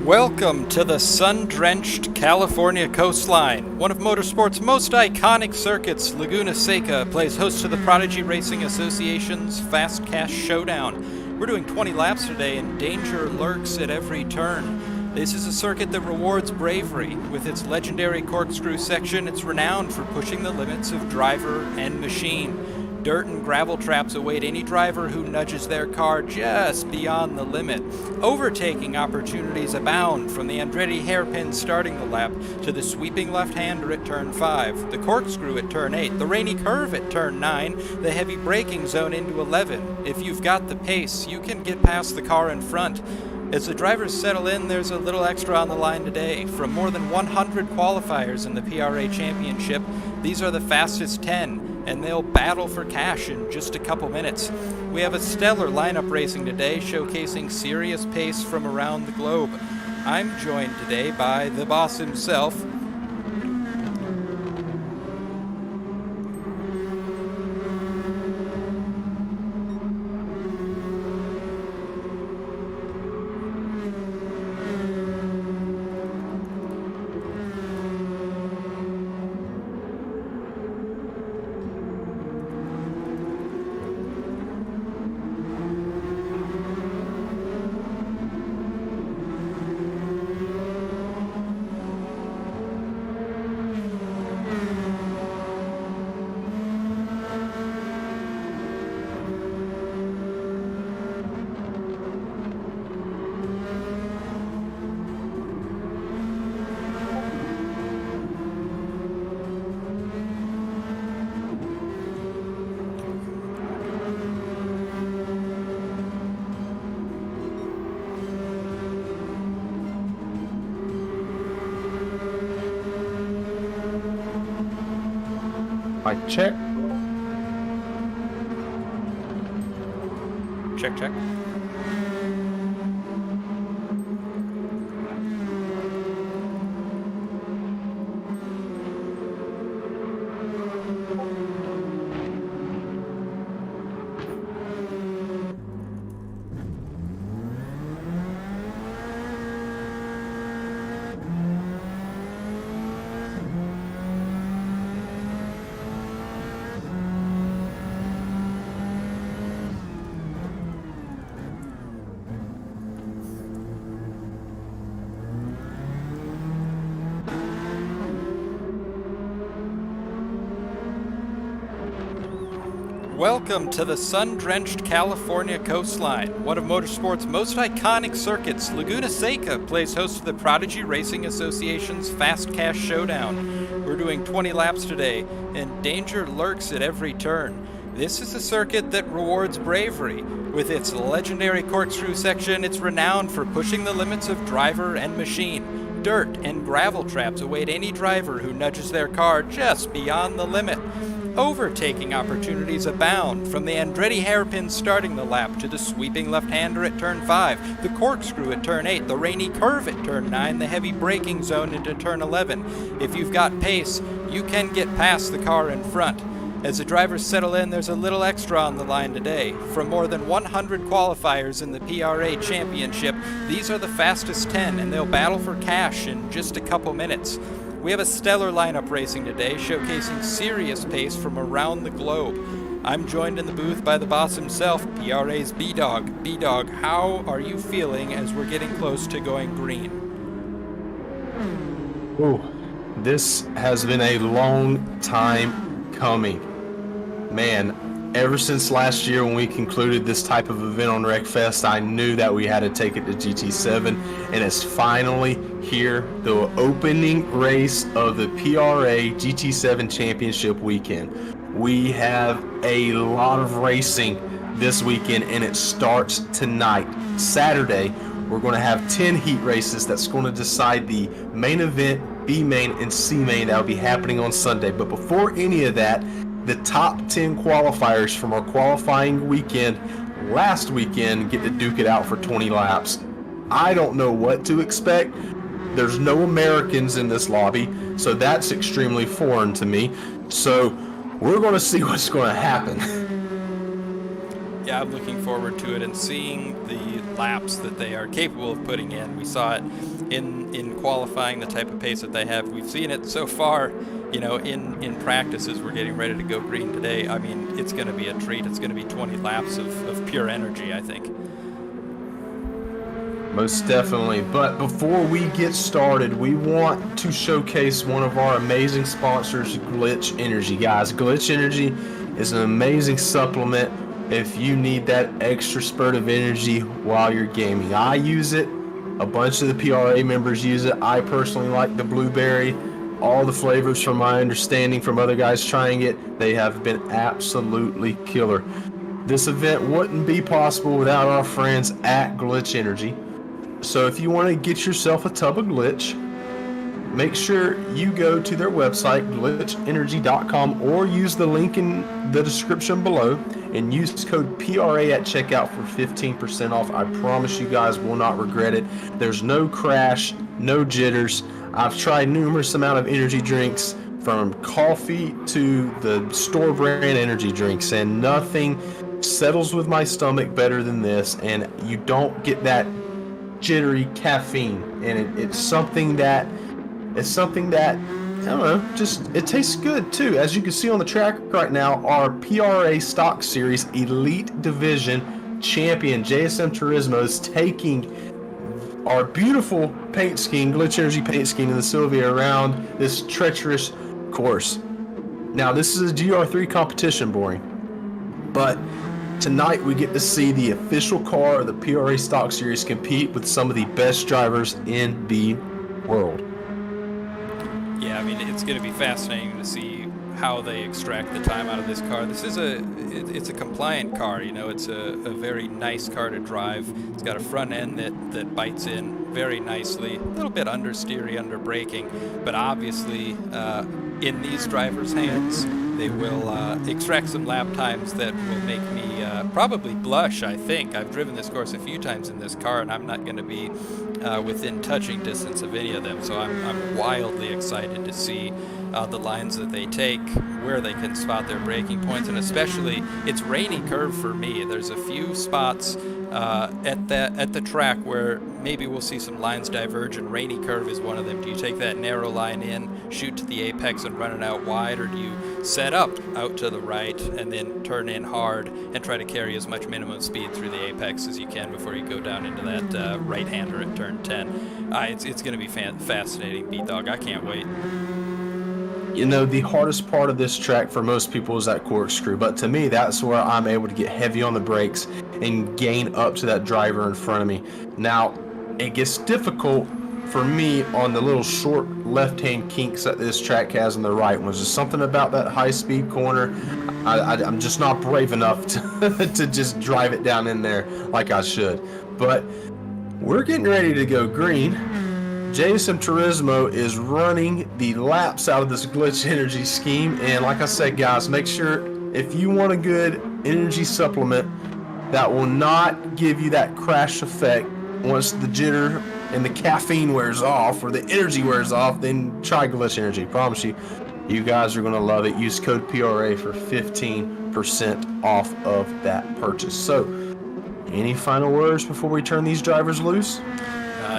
Welcome to the sun-drenched California coastline. One of motorsport's most iconic circuits, Laguna Seca, plays host to the Prodigy Racing Association's Fast Cash Showdown. We're doing 20 laps today, and danger lurks at every turn. This is a circuit that rewards bravery. With its legendary corkscrew section, it's renowned for pushing the limits of driver and machine. Dirt and gravel traps await any driver who nudges their car just beyond the limit. Overtaking opportunities abound, from the Andretti hairpin starting the lap to the sweeping left-hander at turn 5, the corkscrew at turn 8, the rainy curve at turn 9, the heavy braking zone into 11. If you've got the pace, you can get past the car in front. As the drivers settle in, there's a little extra on the line today. From more than 100 qualifiers in the PRA Championship, these are the fastest 10, and they'll battle for cash in just a couple minutes. We have a stellar lineup racing today, showcasing serious pace from around the globe. I'm joined today by the boss himself, Mic check. check. Welcome to the sun-drenched California coastline. One of motorsport's most iconic circuits, Laguna Seca, plays host to the Prodigy Racing Association's Fast Cash Showdown. We're doing 20 laps today, and danger lurks at every turn. This is a circuit that rewards bravery. With its legendary corkscrew section, it's renowned for pushing the limits of driver and machine. Dirt and gravel traps await any driver who nudges their car just beyond the limit. Overtaking opportunities abound, from the Andretti hairpin starting the lap to the sweeping left-hander at turn 5, the corkscrew at turn 8, the rainy curve at turn 9, the heavy braking zone into turn 11. If you've got pace, you can get past the car in front. As the drivers settle in, there's a little extra on the line today. From more than 100 qualifiers in the PRA Championship, these are the fastest 10, and they'll battle for cash in just a couple minutes. We have a stellar lineup racing today, showcasing serious pace from around the globe. I'm joined in the booth by the boss himself, PRA's B-Dog. B-Dog, how are you feeling as we're getting close to going green? Ooh, this has been a long time coming. Man, ever since last year when we concluded this type of event on WreckFest, I knew that we had to take it to GT7, and it's finally here, the opening race of the PRA GT7 Championship weekend. We have a lot of racing this weekend, and it starts tonight. Saturday, we're going to have 10 heat races that's going to decide the main event, B main, and C main that will be happening on Sunday. But before any of that, the top 10 qualifiers from our qualifying weekend last weekend get to duke it out for 20 laps. I don't know what to expect. There's no Americans in this lobby, so that's extremely foreign to me. So we're going to see what's going to happen. Yeah, I'm looking forward to it and seeing the laps that they are capable of putting in. We saw it in qualifying, the type of pace that they have. We've seen it so far, you know, in practices. We're getting ready to go green today. I mean, it's going to be a treat. It's going to be 20 laps of pure energy, I think. Most definitely. But before we get started, we want to showcase one of our amazing sponsors, GLYTCH Energy. Guys, GLYTCH Energy is an amazing supplement if you need that extra spurt of energy while you're gaming. I use it. A bunch of the PRA members use it. I personally like the blueberry. All the flavors, from my understanding from other guys trying it, they have been absolutely killer. This event wouldn't be possible without our friends at GLYTCH Energy. So if you want to get yourself a tub of GLYTCH, make sure you go to their website, glitchenergy.com, or use the link in the description below and use code PRA at checkout for 15% off. I promise you guys will not regret it. There's no crash, no jitters. I've tried numerous amount of energy drinks, from coffee to the store brand energy drinks, and nothing settles with my stomach better than this, and you don't get that jittery caffeine, and it's something that I don't know, just it tastes good too. As you can see on the track right now, our PRA Stock Series Elite Division champion JSM Turismo is taking our beautiful paint scheme, GLYTCH Energy paint scheme in the Sylvia around this treacherous course. Now this is a GR3 competition, boring, but tonight we get to see the official car of the PRA Stock Series compete with some of the best drivers in the world. Yeah, I mean, it's going to be fascinating to see how they extract the time out of this car. This is it's a compliant car, you know. It's a very nice car to drive. It's got a front end that bites in very nicely, a little bit understeery, under braking, but obviously in these drivers' hands, they will extract some lap times that will make me probably blush, I think. I've driven this course a few times in this car, and I'm not going to be within touching distance of any of them, so I'm wildly excited to see the lines that they take, where they can spot their braking points, and especially it's rainy curve for me. There's a few spots at the track where maybe we'll see some lines diverge, and rainy curve is one of them. Do you take that narrow line in, shoot to the apex and run it out wide, or do you set up out to the right and then turn in hard and try to carry as much minimum speed through the apex as you can before you go down into that right-hander at turn 10? It's going to be fascinating, B-Dog. I can't wait. You know, the hardest part of this track for most people is that corkscrew, but to me, that's where I'm able to get heavy on the brakes and gain up to that driver in front of me. Now, it gets difficult for me on the little short left-hand kinks that this track has on the right ones. There's something about that high-speed corner. I'm just not brave enough to just drive it down in there like I should. But we're getting ready to go green. JSM Turismo is running the laps out of this GLYTCH Energy scheme, and like I said, guys, make sure if you want a good energy supplement that will not give you that crash effect once the jitter and the caffeine wears off, or the energy wears off, then try GLYTCH Energy. Promise you, you guys are going to love it. Use code PRA for 15% off of that purchase. So, any final words before we turn these drivers loose?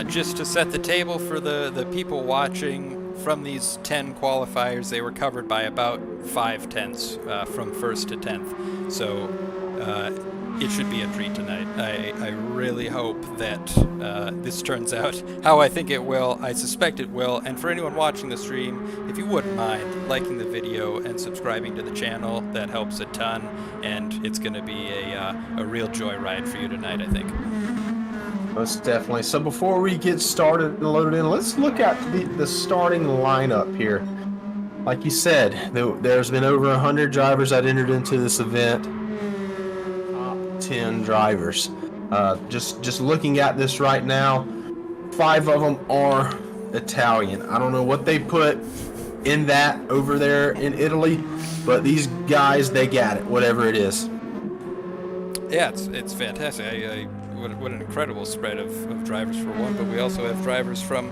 Just to set the table for the people watching, from these 10 qualifiers, they were covered by about 5/10 from 1st to 10th. So it should be a treat tonight. I really hope that this turns out how I think it will. I suspect it will. And for anyone watching the stream, if you wouldn't mind liking the video and subscribing to the channel, that helps a ton. And it's going to be a real joyride for you tonight, I think. Most definitely. So before we get started and loaded in, let's look at the starting lineup here. Like you said, there's been over 100 drivers that entered into this event. Top 10 drivers. Just looking at this right now, 5 of them are Italian. I don't know what they put in that over there in Italy, but these guys, they got it, whatever it is. Yeah, it's fantastic. What an incredible spread of drivers for one, but we also have drivers from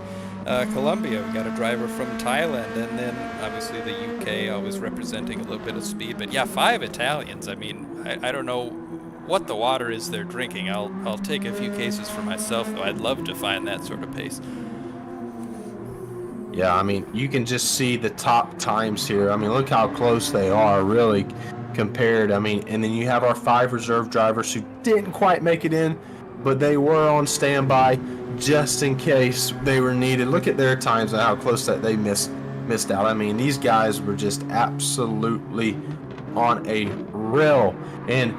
Colombia. We got a driver from Thailand, and then obviously the UK always representing a little bit of speed. But yeah, 5 Italians. I mean, I don't know what the water is they're drinking. I'll take a few cases for myself, though. I'd love to find that sort of pace. Yeah, I mean, you can just see the top times here. I mean, look how close they are, really, compared. I mean, and then you have our 5 reserve drivers who didn't quite make it in, but they were on standby just in case they were needed. Look at their times and how close that they missed out. I mean, these guys were just absolutely on a rail. And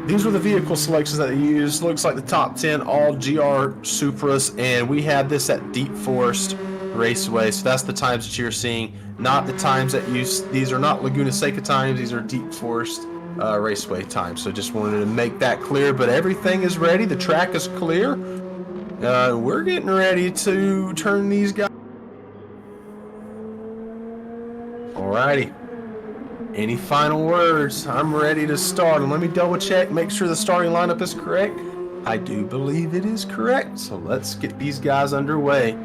these were the vehicle selections that they used. Looks like the top 10 all GR Supras, and we had this at Deep Forest Raceway. So that's the times that you're seeing, not the times that these are not Laguna Seca times, these are Deep Forest Raceway times. So just wanted to make that clear, but everything is ready. The track is clear. We're getting ready to turn these guys. Alrighty. Any final words? I'm ready to start. And let me double check, make sure the starting lineup is correct. I do believe it is correct. So let's get these guys underway.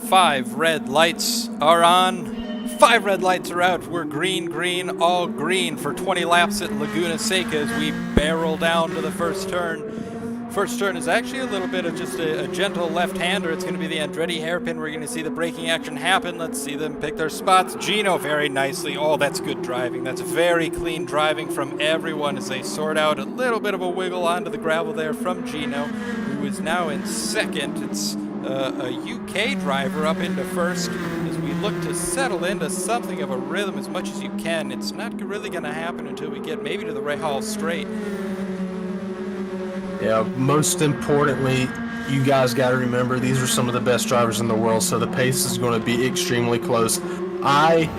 Five red lights are on. 5 red lights are out. We're green, all green for 20 laps at Laguna Seca as we barrel down to the first turn. First turn is actually a little bit of just a gentle left-hander. It's going to be the Andretti hairpin. We're going to see the braking action happen. Let's see them pick their spots. Gino very nicely. Oh, that's good driving. That's very clean driving from everyone as they sort out a little bit of a wiggle onto the gravel there from Gino, who is now in second. It's a UK driver up into first as we look to settle into something of a rhythm as much as you can. It's not really going to happen until we get maybe to the Rahal Straight. Yeah, most importantly, you guys got to remember these are some of the best drivers in the world, so the pace is going to be extremely close. I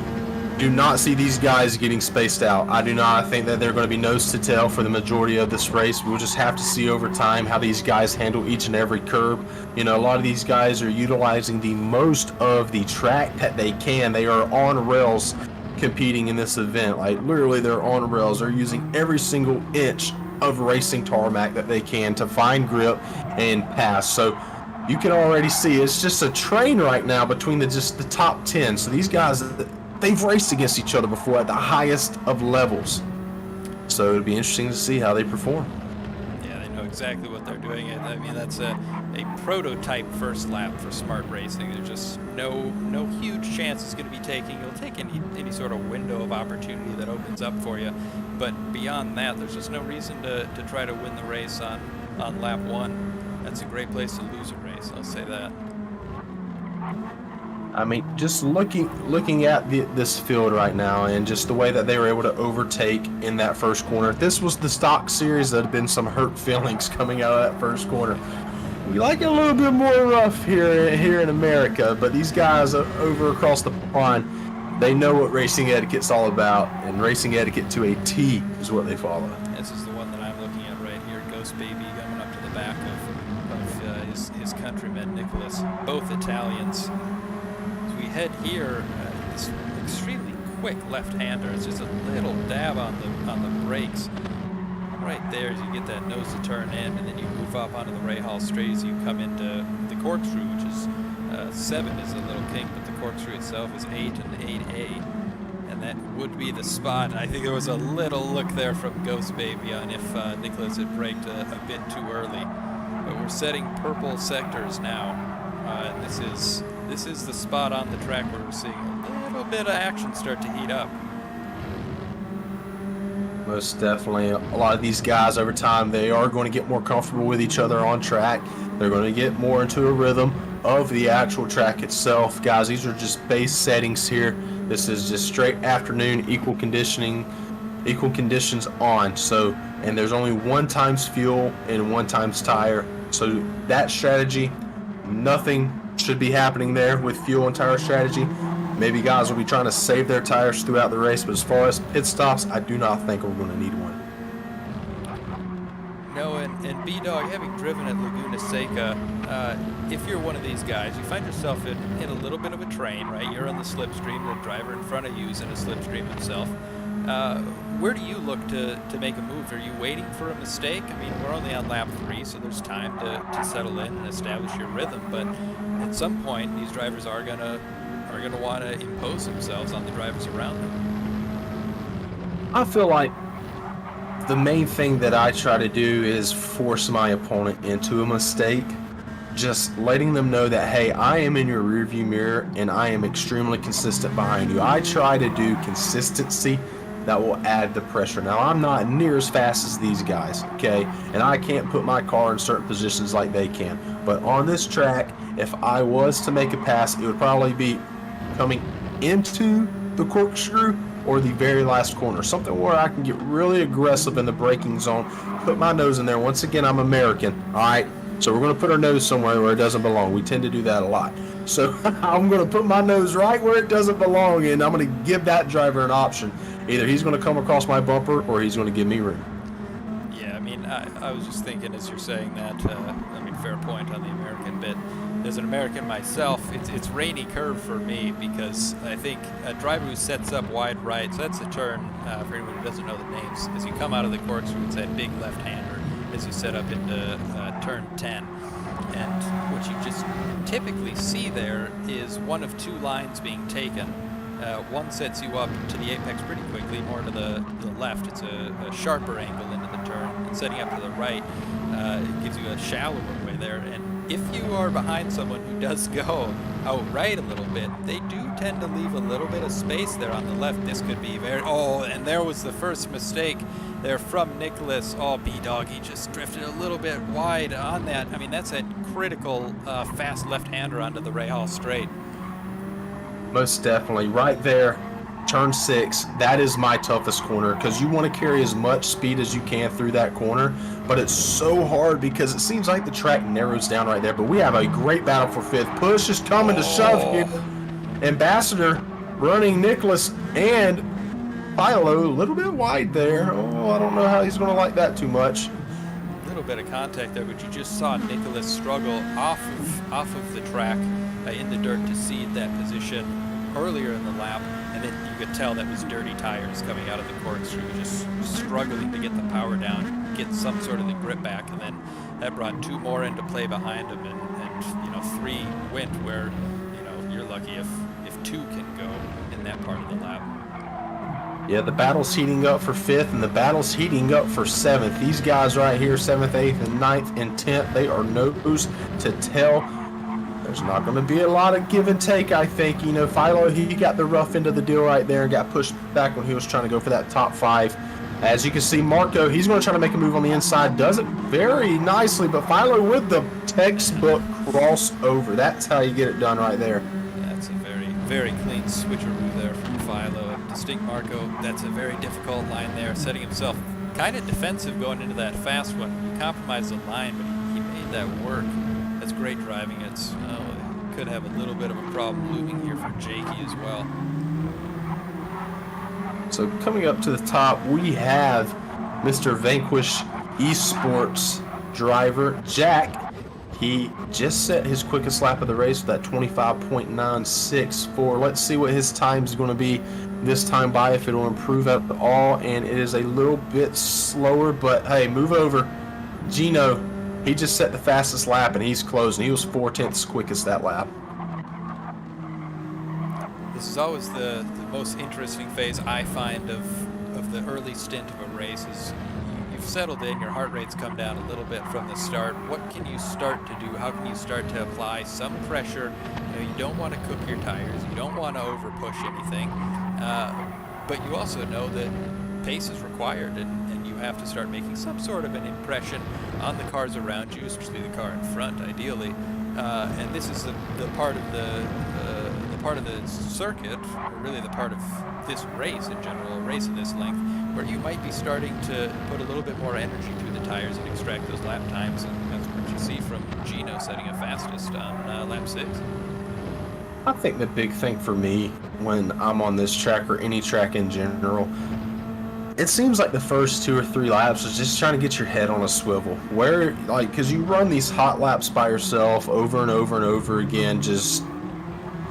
do not see these guys getting spaced out. I do not. I think that they're going to be nose to tail for the majority of this race. We'll just have to see over time how these guys handle each and every curb. You know, a lot of these guys are utilizing the most of the track that they can. They are on rails competing in this event. Like, literally, they're on rails. They're using every single inch of racing tarmac that they can to find grip and pass. So you can already see it's just a train right now between just the top 10. So these guys, they've raced against each other before at the highest of levels. So it'll be interesting to see how they perform. Yeah, they know exactly what they're doing. I mean, that's a prototype first lap for smart racing. There's just no huge chance it's going to be taking. You'll take any sort of window of opportunity that opens up for you. But beyond that, there's just no reason to try to win the race on lap 1. That's a great place to lose a race, I'll say that. I mean, just looking at this field right now and just the way that they were able to overtake in that first corner. If this was the stock series, there'd have been some hurt feelings coming out of that first corner. We like it a little bit more rough here in America, but these guys over across the pond, they know what racing etiquette's all about, and racing etiquette to a T is what they follow. This is the one that I'm looking at right here, Ghost Baby coming up to the back of his countryman, Nicholas, both Italians. As we head here, this extremely quick left-hander. It's just a little dab on the brakes. Right there, as you get that nose to turn in, and then you move up onto the Rahal Straight as you come into the corkscrew, which is 7 is a little kink, but the corkscrew itself is 8 and 8A, and that would be the spot. I think there was a little look there from Ghost Baby on if Nicholas had braked a bit too early, but we're setting purple sectors now. And this is the spot on the track where we're seeing a little bit of action start to heat up. Most definitely. A lot of these guys over time, they are going to get more comfortable with each other on track. They're going to get more into a rhythm of the actual track itself. Guys, these are just base settings here. This is just straight afternoon, equal conditions on. So, and there's only 1 times fuel and 1 times tire. So that strategy, nothing should be happening there with fuel and tire strategy. Maybe guys will be trying to save their tires throughout the race, but as far as pit stops, I do not think we're going to need one. No, and B-Dog, having driven at Laguna Seca, if you're one of these guys, you find yourself in a little bit of a train, right? You're on the slipstream, the driver in front of you is in a slipstream himself. Where do you look to make a move? Are you waiting for a mistake? I mean, we're only on lap 3, so there's time to settle in and establish your rhythm, but at some point, these drivers are gonna want to impose themselves on the drivers around them. I feel like the main thing that I try to do is force my opponent into a mistake, just letting them know that, hey, I am in your rearview mirror and I am extremely consistent behind you. I try to do consistency that will add the pressure. Now, I'm not near as fast as these guys, okay? And I can't put my car in certain positions like they can. But on this track, if I was to make a pass, it would probably be coming into the corkscrew or the very last corner, something where I can get really aggressive in the braking zone, put my nose in there. Once again, I'm American, all right? So we're going to put our nose somewhere where it doesn't belong. We tend to do that a lot. So I'm going to put my nose right where it doesn't belong, and I'm going to give that driver an option. Either he's going to come across my bumper or he's going to give me room. Yeah, I mean, I was just thinking as you're saying that, I mean, fair point on the American bit. As an American myself, it's rainy curve for me because I think a driver who sets up wide right, so that's the turn, for anyone who doesn't know the names, as you come out of the corkscrew, it's that big left-hander as you set up into turn 10. And what you just typically see there is one of two lines being taken. One sets you up to the apex pretty quickly, more to the left. It's a sharper angle into the turn. And setting up to the right, it gives you a shallower way there. And if you are behind someone who does go out right a little bit, they do tend to leave a little bit of space there on the left. This could be very... Oh, and there was the first mistake there from Nicholas. Oh, B-Dog, he just drifted a little bit wide on that. I mean, that's a critical fast left-hander onto the Rahal straight. Most definitely. Right there, turn 6, that is my toughest corner because you want to carry as much speed as you can through that corner, but it's so hard because it seems like the track narrows down right there. But we have a great battle for 5th. Push is coming to shove here. Ambassador running Nicholas and Philo a little bit wide there. Oh, I don't know how he's going to like that too much. A little bit of contact there, but you just saw Nicholas struggle off of the track in the dirt to cede that position earlier in the lap, and then you could tell that was dirty tires coming out of the corkscrew, just struggling to get the power down, get some sort of the grip back, and then that brought 2 more into play behind him, and you know, 3 went where, you know, you're lucky if 2 can go in that part of the lap. Yeah, the battle's heating up for 5th, and the battle's heating up for 7th. These guys right here, 7th, 8th, and 9th, and 10th, they are nose to tail. There's not going to be a lot of give and take, I think. You know, Philo, he got the rough end of the deal right there and got pushed back when he was trying to go for that top 5. As you can see, Marco, he's going to try to make a move on the inside. Does it very nicely, but Philo with the textbook crossover. That's how you get it done right there. That's a very, very clean switcheroo there from Philo. Distinct Marco, that's a very difficult line there, setting himself kind of defensive going into that fast one. He compromised the line, but he made that work. That's great driving. It's could have a little bit of a problem looming here for Jakey as well. So coming up to the top, we have Mr. Vanquish Esports driver Jack. He just set his quickest lap of the race with that 25.964. Let's see what his time is going to be this time by, if it'll improve at all. And it is a little bit slower, but hey, move over. Gino, he just set the fastest lap and he's closing. He was 4/10 quickest that lap. This is always the most interesting phase I find of the early stint of a race is you've settled in, your heart rate's come down a little bit from the start. What can you start to do? How can you start to apply some pressure? You know, you don't want to cook your tires. You don't want to over push anything. But you also know that pace is required and you have to start making some sort of an impression on the cars around you, especially the car in front, ideally. And this is the part of the circuit, or really the part of this race in general, a race of this length, where you might be starting to put a little bit more energy through the tires and extract those lap times, and that's what you see from Gino setting a fastest on lap 6. I think the big thing for me when I'm on this track or any track in general, it seems like the first 2 or 3 laps is just trying to get your head on a swivel. Where, like, because you run these hot laps by yourself over and over and over again, just,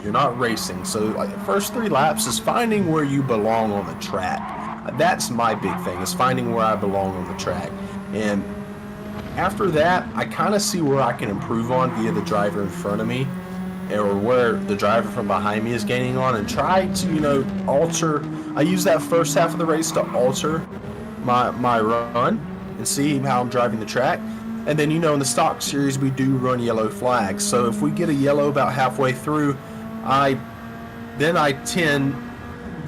you're not racing. So, like, the first 3 laps is finding where you belong on the track. That's my big thing, is finding where I belong on the track. And after that, I kind of see where I can improve on via the driver in front of me, or where the driver from behind me is gaining on, and try to, you know, alter. I use that first half of the race to alter my run and see how I'm driving the track. And then, you know, in the stock series, we do run yellow flags. So if we get a yellow about halfway through, I tend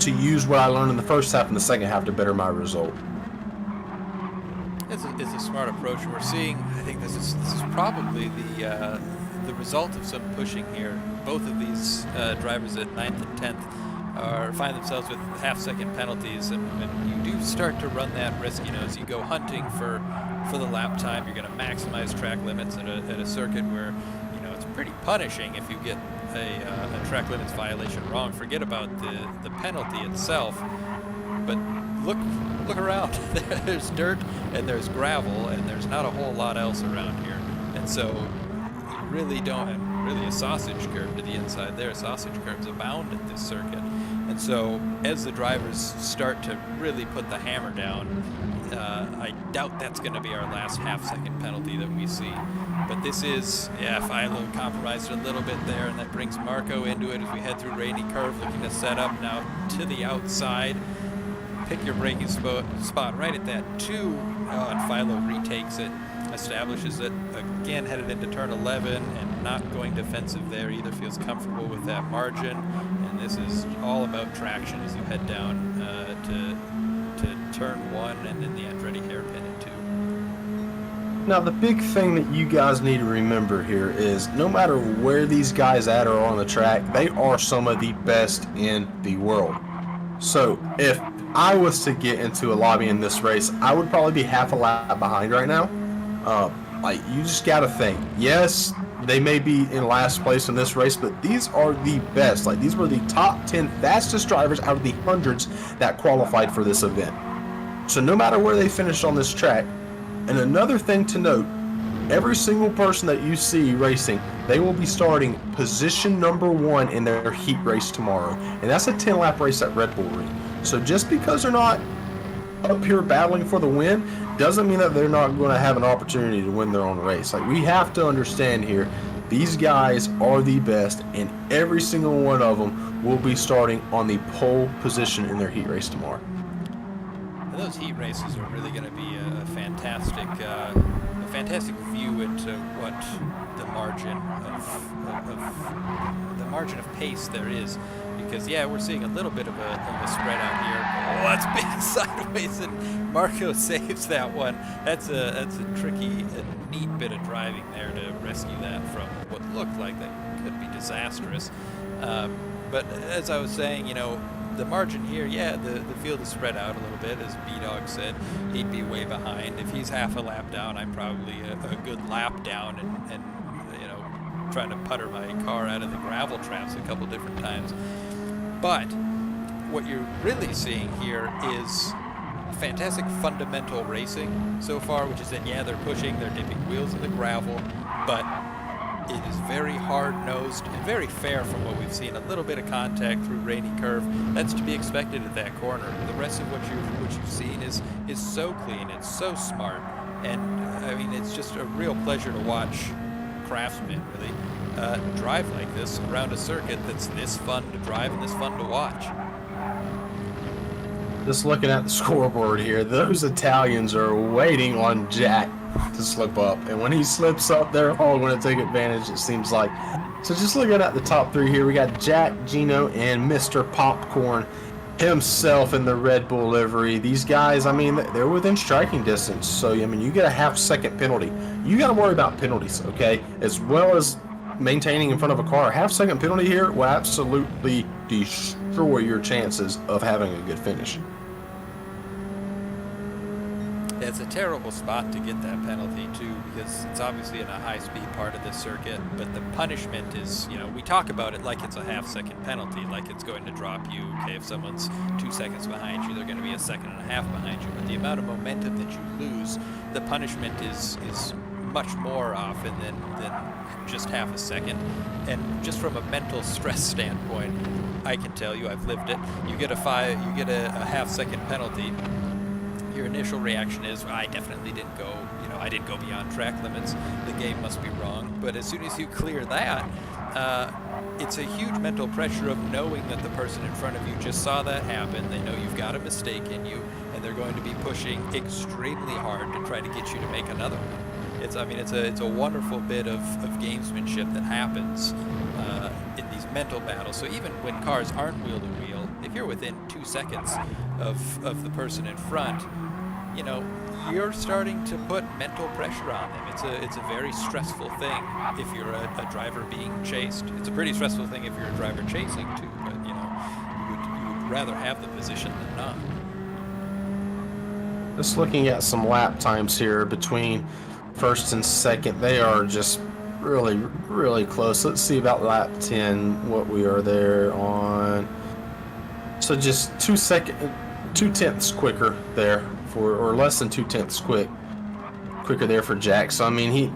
to use what I learned in the first half and the second half to better my result. It's a smart approach. We're seeing, I think this is probably the result of some pushing here. Both of these drivers at 9th and 10th find themselves with half-second penalties, and you do start to run that risk. You know, as you go hunting for the lap time, you're going to maximize track limits at a circuit where, you know, it's pretty punishing if you get a track limits violation wrong. Forget about the penalty itself, but look around. There's dirt and there's gravel and there's not a whole lot else around here, and so you really don't. And really, a sausage curve to the inside there. Sausage curves abound at this circuit, and so as the drivers start to really put the hammer down, I doubt that's going to be our last half-second penalty that we see. But this is, Philo compromised a little bit there, and that brings Marco into it as we head through Rainy Curve, looking to set up now to the outside. Pick your braking spot right at that 2, and Philo retakes it, establishes it, again headed into turn 11, and not going defensive there either, feels comfortable with that margin. And this is all about traction as you head down to turn 1 and then the Andretti hairpin at 2. Now, the big thing that you guys need to remember here is no matter where these guys are on the track, they are some of the best in the world. So if I was to get into a lobby in this race, I would probably be half a lap behind right now. Like, you just gotta think, yes, they may be in last place in this race, but these are the best. Like, these were the top 10 fastest drivers out of the hundreds that qualified for this event. So no matter where they finished on this track. And another thing to note, every single person that you see racing, they will be starting position number 1 in their heat race tomorrow. And that's a 10-lap race at Red Bull Ring. So just because they're not up here battling for the win doesn't mean that they're not going to have an opportunity to win their own race. Like, we have to understand here, these guys are the best, and every single one of them will be starting on the pole position in their heat race tomorrow. Those heat races are really going to be a fantastic view into what the margin of pace there is. Because, we're seeing a little bit of a spread out here. Oh, that's big sideways, and Marco saves that one. That's a tricky and neat bit of driving there to rescue that from what looked like that could be disastrous. But as I was saying, you know, the margin here, the field is spread out a little bit. As B-Dog said, he'd be way behind. If he's half a lap down, I'm probably a good lap down and you know, trying to putter my car out of the gravel traps a couple different times. But what you're really seeing here is fantastic fundamental racing so far, which is that, they're pushing, they're dipping wheels in the gravel, but it is very hard-nosed and very fair from what we've seen. A little bit of contact through Rainy Curve, that's to be expected at that corner. The rest of what you've seen is so clean, it's so smart, and I mean, it's just a real pleasure to watch craftsmen really drive like this around a circuit that's this fun to drive and this fun to watch. Just looking at the scoreboard here, those Italians are waiting on Jack to slip up, and when he slips up, they're all going to take advantage, it seems like. So just looking at the top 3 here, we got Jack, Gino, and Mr. Popcorn himself in the Red Bull livery. These guys, I mean, they're within striking distance, so I mean, you get a half-second penalty. You got to worry about penalties, okay, as well as maintaining in front of a car. A half-second penalty here will absolutely destroy your chances of having a good finish. it's a terrible spot to get that penalty too, because it's obviously in a high-speed part of the circuit, but the punishment is, you know, we talk about it like it's a half-second penalty, like it's going to drop you. Okay, if someone's 2 seconds behind you, they're going to be a second and a half behind you, but the amount of momentum that you lose, the punishment is much more often than just half a second. And just from a mental stress standpoint, I can tell you, I've lived it. You get a half-second penalty. Your initial reaction is, well, I definitely didn't go, you know, I didn't go beyond track limits. The game must be wrong. But as soon as you clear that, it's a huge mental pressure of knowing that the person in front of you just saw that happen. They know you've got a mistake in you, and they're going to be pushing extremely hard to try to get you to make another one. It's a wonderful bit of gamesmanship that happens in these mental battles. So even when cars aren't wheel to wheel, if you're within 2 seconds of the person in front, you know, you're starting to put mental pressure on them. It's a very stressful thing if you're a driver being chased. It's a pretty stressful thing if you're a driver chasing too, but you know, you would rather have the position than not. Just looking at some lap times here between first and second, they are just really, really close. Let's see about lap 10, what we are there on. So just 2/10 quicker there or less than 2/10 quicker there for Jack. So I mean,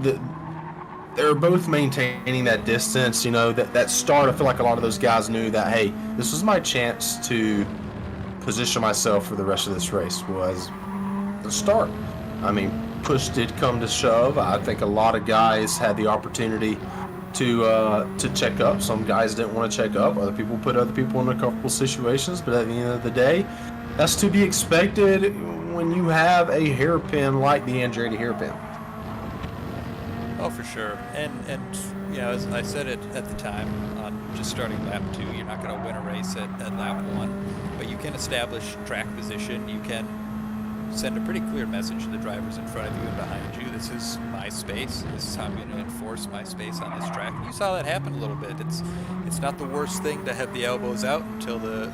they're both maintaining that distance. You know, that start, I feel like a lot of those guys knew that, hey, this was my chance to position myself for the rest of this race, was the start. I mean, push did come to shove. I think a lot of guys had the opportunity to check up. Some guys didn't want to check up. Other people put other people in uncomfortable situations. But at the end of the day, that's to be expected when you have a hairpin like the Andretti hairpin. Oh, for sure. And you know, as I said it at the time, on just starting lap 2, you're not going to win a race at lap 1, but you can establish track position. You can send a pretty clear message to the drivers in front of you and behind you. This is my space. This is how I'm going to enforce my space on this track. And you saw that happen a little bit. It's not the worst thing to have the elbows out until the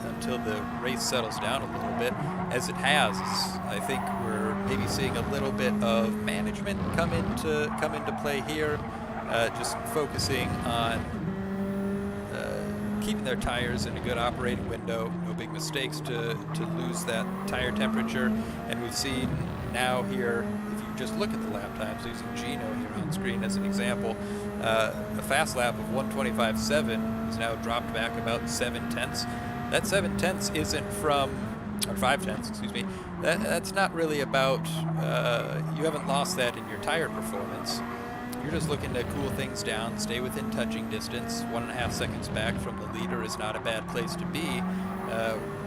race settles down a little bit. As it has, I think we're maybe seeing a little bit of management come into play here. Just focusing on keeping their tires in a good operating window, no big mistakes to lose that tire temperature. And we've seen now here, if you just look at the lap times, using Gino here on screen as an example, a fast lap of 1:25.7 is now dropped back about 7/10. That 7/10 isn't from, or 5/10, excuse me, that's not really about, you haven't lost that in your tire performance. You're just looking to cool things down, stay within touching distance. 1.5 seconds back from the leader is not a bad place to be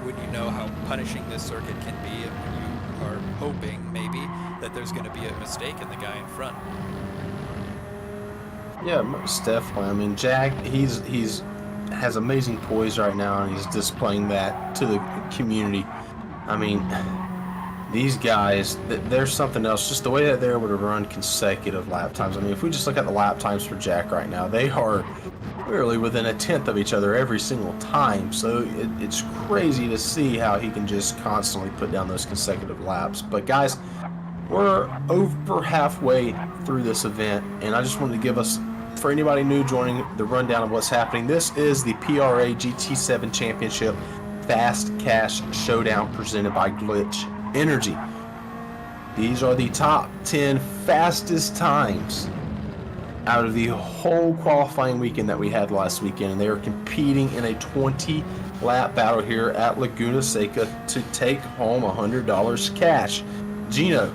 when you know how punishing this circuit can be, and when you are hoping maybe that there's going to be a mistake in the guy in front. Yeah, most definitely. I mean, Jack, he's has amazing poise right now, and he's displaying that to the community. I mean, these guys, there's something else. Just the way that they're able to run consecutive lap times. I mean, if we just look at the lap times for Jack right now, they are really within 1/10 of each other every single time. So it's crazy to see how he can just constantly put down those consecutive laps. But guys, we're over halfway through this event, and I just wanted to give us, for anybody new joining, the rundown of what's happening. This is the PRA GT7 Championship Fast Cash Showdown presented by GLYTCH Energy. These are the top 10 fastest times out of the whole qualifying weekend that we had last weekend, and they are competing in a 20-lap battle here at Laguna Seca to take home $100 cash. Gino,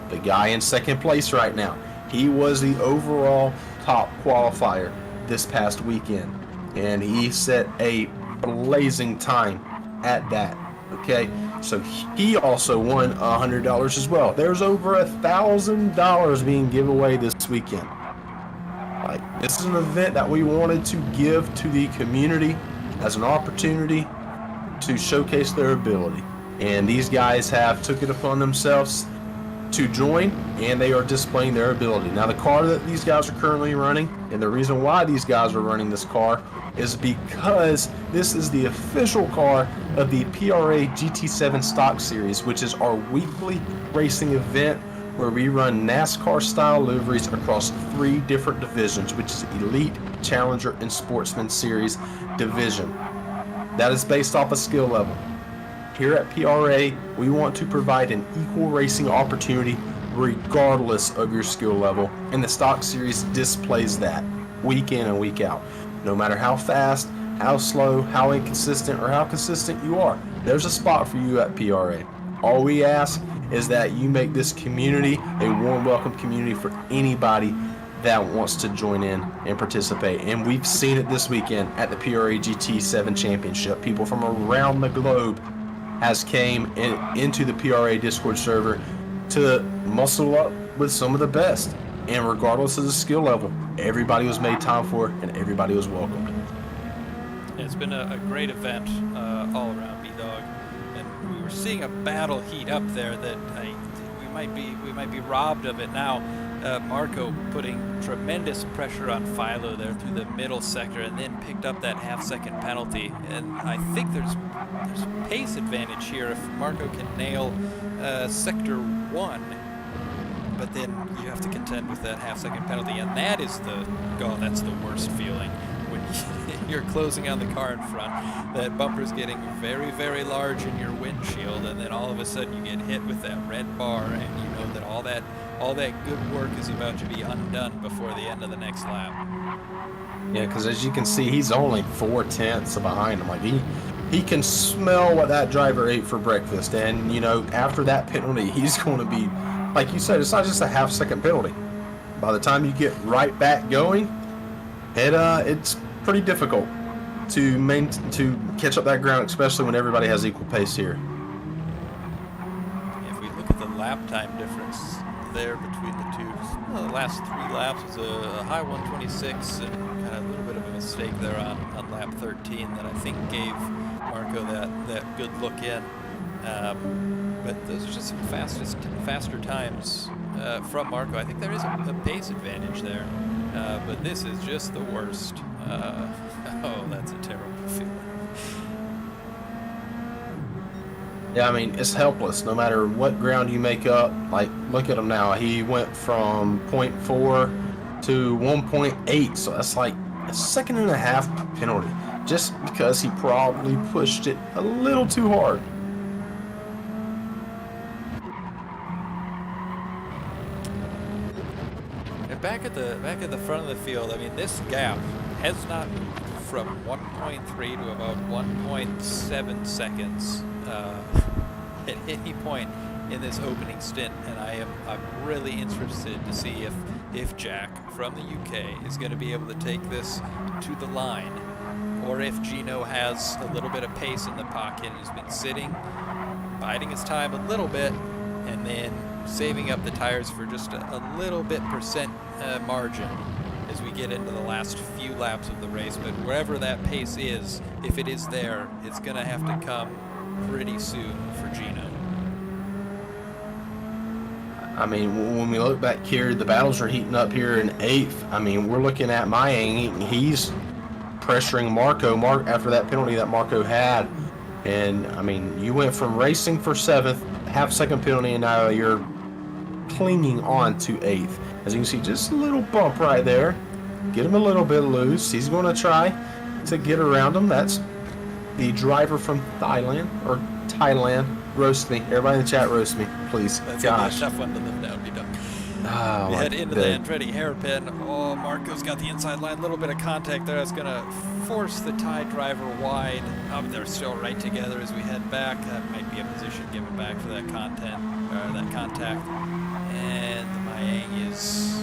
the guy in second place right now, he was the overall top qualifier this past weekend, and he set a blazing time at that. Okay, so he also won $100 as well. There's over $1,000 being given away this weekend. Like, this is an event that we wanted to give to the community as an opportunity to showcase their ability, and these guys have took it upon themselves to join, and they are displaying their ability. Now, the car that these guys are currently running, and the reason why these guys are running this car, is because this is the official car of the PRA GT7 Stock Series, which is our weekly racing event where we run NASCAR-style liveries across 3 different divisions, which is Elite, Challenger, and Sportsman Series division. That is based off a skill level. Here at PRA, we want to provide an equal racing opportunity regardless of your skill level, and the Stock Series displays that week in and week out. No matter how fast, how slow, how inconsistent, or how consistent you are, there's a spot for you at PRA. All we ask is that you make this community a warm welcome community for anybody that wants to join in and participate. And we've seen it this weekend at the PRA GT7 Championship. People from around the globe has came into the PRA Discord server to muscle up with some of the best. And regardless of the skill level, everybody was made time for it and everybody was welcomed. It's been a great event all around, B-Dog. And we were seeing a battle heat up there that we might be robbed of it now. Marco putting tremendous pressure on Philo there through the middle sector, and then picked up that half-second penalty. And I think there's pace advantage here if Marco can nail sector 1, but then you have to contend with that half-second penalty, and that's the worst feeling when you're closing on the car in front. That bumper's getting very, very large in your windshield, and then all of a sudden you get hit with that red bar, and you know that all that good work is about to be undone before the end of the next lap. Yeah, because as you can see, he's only 4/10 behind him. Like he can smell what that driver ate for breakfast, and after that penalty, he's going to be, like you said, it's not just a half-second penalty. By the time you get right back going, it's pretty difficult to catch up that ground, especially when everybody has equal pace here. If we look at the lap time difference there between the two, the last 3 laps was a high 126, and kind of a little bit of a mistake there on lap 13 that I think gave Marco that good look in. But those are just some faster times from Marco. I think there is a pace advantage there, but this is just the worst. Oh, that's a terrible feeling. Yeah, I mean, it's helpless no matter what ground you make up. Like, look at him now. He went from 0.4 to 1.8, so that's like a 1.5 second penalty just because he probably pushed it a little too hard. And back at the front of the field, I mean, this gap has not moved from 1.3 to about 1.7 seconds at any point in this opening stint, and I'm really interested to see if Jack from the UK is going to be able to take this to the line, or if Gino has a little bit of pace in the pocket and he's been sitting, biding his time a little bit, and then saving up the tires for just a little bit percent margin as we get into the last few laps of the race. But wherever that pace is, if it is there, it's going to have to come pretty soon for Gino. I mean, when we look back here, the battles are heating up here in 8th. I mean, we're looking at Mayang. He's pressuring Marco after that penalty that Marco had. And, I mean, you went from racing for 7th, half-second penalty, and now you're clinging on to 8th. As you can see, just a little bump right there. Get him a little bit loose. He's going to try to get around him. That's the driver from Thailand. Roast me. Everybody in the chat roast me, please. That's Gosh. a tough one to live down, B-Duck. Oh, We head into the Andretti hairpin. Oh, Marco's got the inside line. A little bit of contact there. That's going to force the Thai driver wide. They're still right together as we head back. That might be a position given back for that contact. And the Mayang is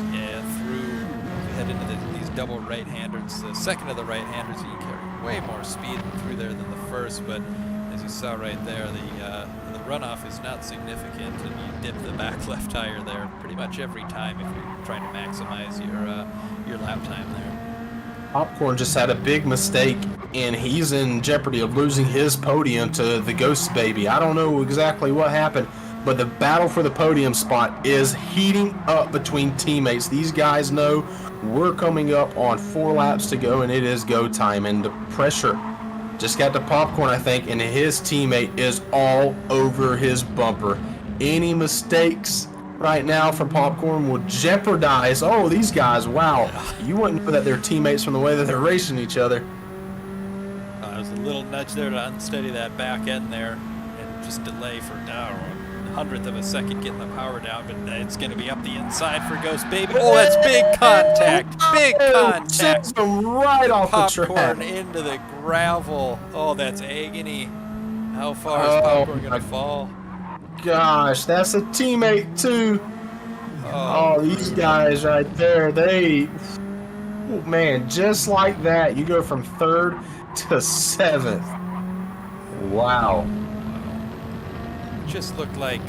through. We head into these double right-handers. The second of the right-handers, you carry way more speed through there than the first, but as you saw right there, the runoff is not significant, and you dip the back left tire there pretty much every time if you're trying to maximize your lap time there. Popcorn just had a big mistake, and he's in jeopardy of losing his podium to the Ghost Baby. I don't know exactly what happened, but the battle for the podium spot is heating up between teammates. These guys know we're coming up on 4 laps to go, and it is go time, and the pressure just got to Popcorn, I think, and his teammate is all over his bumper. Any mistakes, right now from Popcorn will jeopardize. Oh, these guys, wow. You wouldn't know that they're teammates from the way that they're racing each other. There's a little nudge there to unsteady that back end there and just delay for a hundredth of a second getting the power down, but it's going to be up the inside for Ghost Baby. Oh, that's big contact. Big contact. Sends them right off the track. Popcorn into the gravel. Oh, that's agony. How far is Popcorn going to fall? Gosh, that's a teammate too. Oh, these guys right there, oh, man, just like that, you go from 3rd to 7th. Wow. Just looked like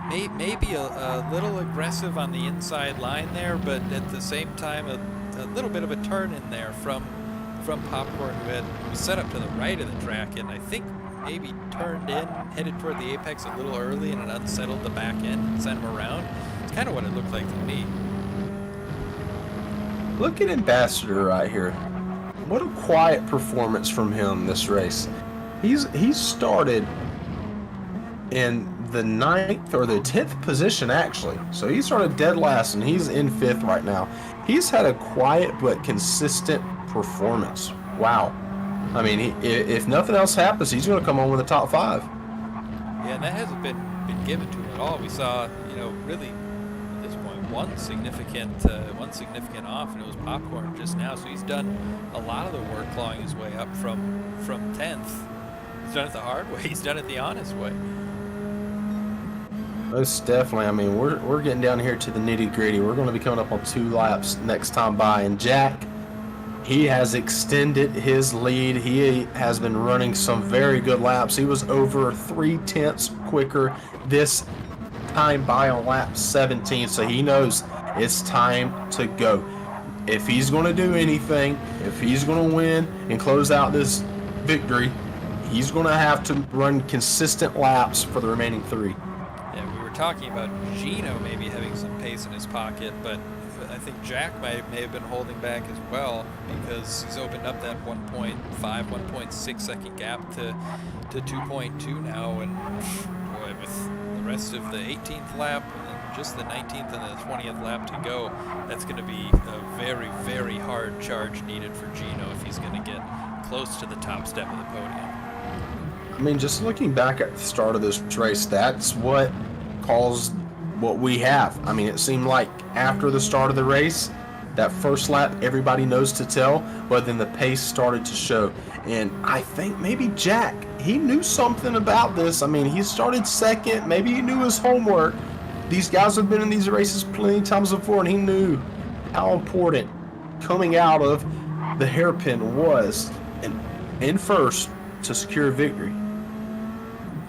maybe a little aggressive on the inside line there, but at the same time a little bit of a turn in there from Popcorn, who was set up to the right of the track, and I think maybe turned in, headed toward the apex a little early, and it unsettled the back end and sent him around. It's kind of what it looked like to me. Look at Ambassador right here. What a quiet performance from him this race. He started in the 9th or the 10th position, actually. So he started dead last, and he's in 5th right now. He's had a quiet but consistent performance. Wow. I mean, if nothing else happens, he's going to come on with the top 5. Yeah, and that hasn't been given to him at all. We saw, really at this point one significant off, and it was Popcorn just now. So he's done a lot of the work clawing his way up from 10th. He's done it the hard way. He's done it the honest way. Most definitely. I mean, we're getting down here to the nitty-gritty. We're going to be coming up on 2 laps next time by, and Jack, he has extended his lead. He has been running some very good laps. He was over 3/10 quicker this time by on lap 17, so he knows it's time to go. If he's going to do anything, if he's going to win and close out this victory, he's going to have to run consistent laps for the remaining 3. Yeah, we were talking about Gino maybe having some pace in his pocket, but I think Jack may have been holding back as well, because he's opened up that 1.5, 1.6 second gap to 2.2 now, and boy, with the rest of the 18th lap and just the 19th and the 20th lap to go, that's going to be a very, very hard charge needed for Gino if he's going to get close to the top step of the podium. I mean, just looking back at the start of this race, that's what caused what we have. I mean, it seemed like after the start of the race, that first lap, everybody knows to tell, but then the pace started to show. And I think maybe Jack, he knew something about this. I mean, he started 2nd. Maybe he knew his homework. These guys have been in these races plenty of times before, and he knew how important coming out of the hairpin was in first to secure victory.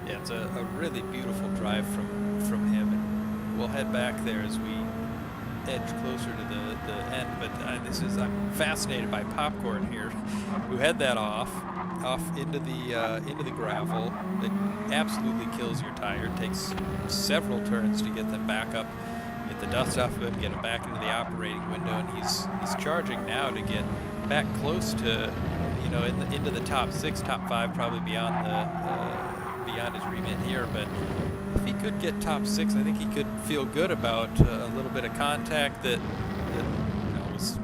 Yeah, it's a really beautiful drive from him, and we'll head back there as we edge closer to the end. But I'm fascinated by Popcorn here, who had that off into the gravel. It absolutely kills your tire. It takes several turns to get them back up, get the dust off of him, get him back into the operating window, and he's charging now to get back close to, into the top 6, top 5, probably beyond his remit here. But if he could get top 6, I think he could feel good about a little bit of contact that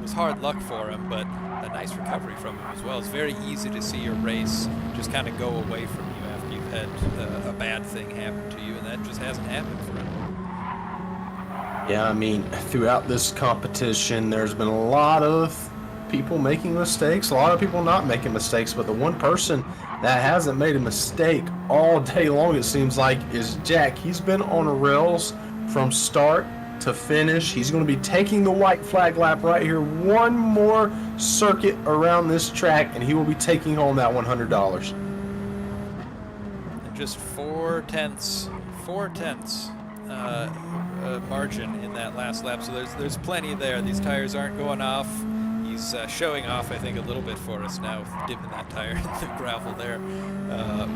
was hard luck for him, but a nice recovery from him as well. It's very easy to see your race just kind of go away from you after you've had a bad thing happen to you, and that just hasn't happened for him. Yeah, I mean, throughout this competition, there's been a lot of people making mistakes, a lot of people not making mistakes, but the one person that hasn't made a mistake all day long, it seems like, is Jack. He's been on rails from start to finish. He's going to be taking the white flag lap right here. One more circuit around this track, and he will be taking home that $100. And just 4/10 margin in that last lap, so there's plenty there. These tires aren't going off. He's showing off, I think, a little bit for us now with dipping that tire in the gravel there.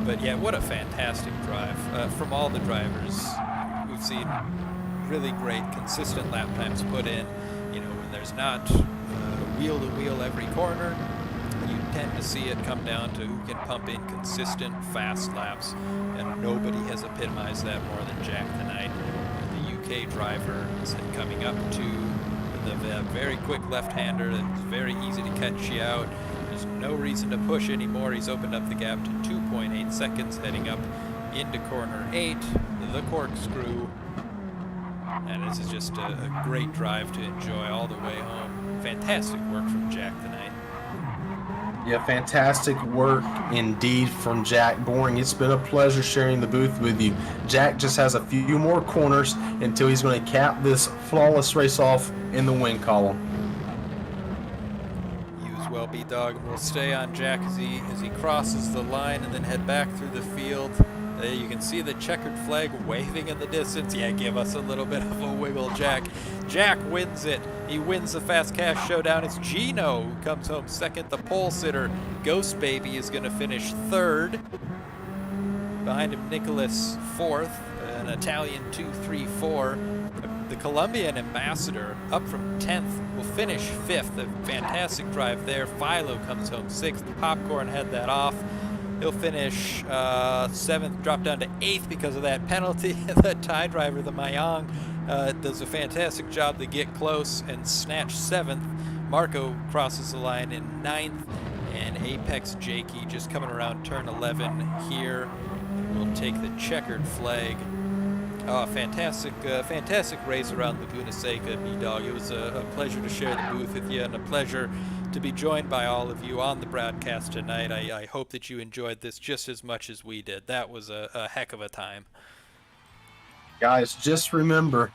But yeah, what a fantastic drive from all the drivers. We've seen really great, consistent lap times put in. When there's not wheel to wheel every corner, you tend to see it come down to who can pump in consistent, fast laps, and nobody has epitomized that more than Jack tonight. The OK driver is coming up to the very quick left-hander. It's very easy to catch you out. There's no reason to push anymore. He's opened up the gap to 2.8 seconds, heading up into corner 8, the corkscrew. And this is just a great drive to enjoy all the way home. Fantastic work from Jack tonight. Yeah, fantastic work indeed from Jack Boring. It's been a pleasure sharing the booth with you. Jack just has a few more corners until he's going to cap this flawless race off in the win column. You as well, B-Dog. We'll stay on Jack as he crosses the line and then head back through the field. You can see the checkered flag waving in the distance. Yeah, give us a little bit of a wiggle, Jack. Jack wins it. He wins the Fast Cash Showdown. It's Gino who comes home second. The pole sitter, Ghost Baby, is going to finish third. Behind him, Nicholas fourth. An Italian 2-3-4. The Colombian Ambassador, up from 10th, will finish fifth. A fantastic drive there. Philo comes home sixth. Popcorn had that off. He'll finish 7th, drop down to 8th because of that penalty. The tie driver, the Mayang, does a fantastic job to get close and snatch 7th. Marco crosses the line in 9th, and Apex Jakey just coming around turn 11 here will take the checkered flag. Oh, fantastic race around Laguna Seca, B-Dog. It was a pleasure to share the booth with you and a pleasure to be joined by all of you on the broadcast tonight. I hope that you enjoyed this just as much as we did. That was a heck of a time. Guys, just remember,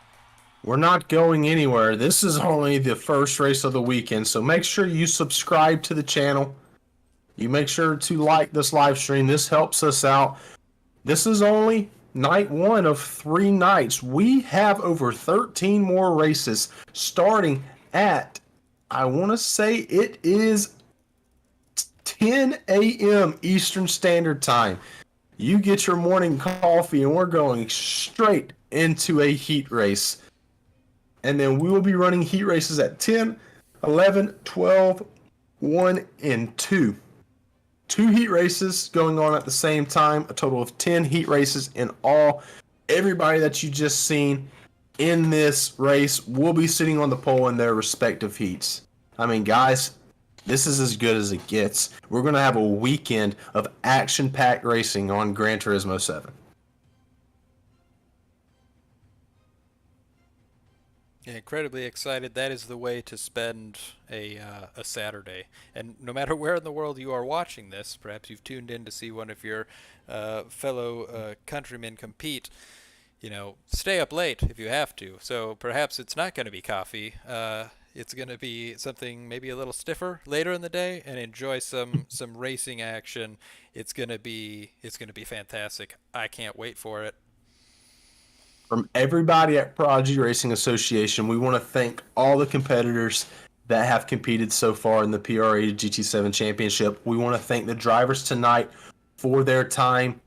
we're not going anywhere. This is only the first race of the weekend, so make sure you subscribe to the channel. You make sure to like this live stream. This helps us out. This is only night 1 of 3 nights. We have over 13 more races starting at, I want to say it is 10 a.m. Eastern Standard Time. You get your morning coffee and we're going straight into a heat race. And then we will be running heat races at 10, 11, 12, 1, and 2. 2 heat races going on at the same time, a total of 10 heat races in all. Everybody that you just seen in this race will be sitting on the pole in their respective heats. I mean, guys, this is as good as it gets. We're going to have a weekend of action-packed racing on Gran Turismo 7. Yeah, incredibly excited. That is the way to spend a Saturday. And no matter where in the world you are watching this, perhaps you've tuned in to see one of your fellow countrymen compete, you know, stay up late if you have to. So perhaps it's not going to be coffee. It's going to be something maybe a little stiffer later in the day, and enjoy some racing action. It's going to be fantastic. I can't wait for it. From everybody at Prodigy Racing Association, we want to thank all the competitors that have competed so far in the PRA GT7 Championship. We want to thank the drivers tonight for their time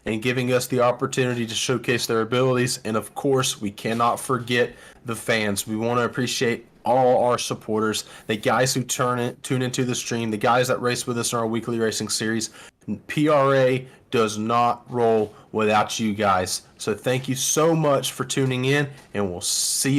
and giving us the opportunity to showcase their abilities. And of course, we cannot forget the fans. We want to appreciate all our supporters, the guys who tune into the stream, the guys that race with us in our weekly racing series. PRA does not roll without you guys. So thank you so much for tuning in, and we'll see you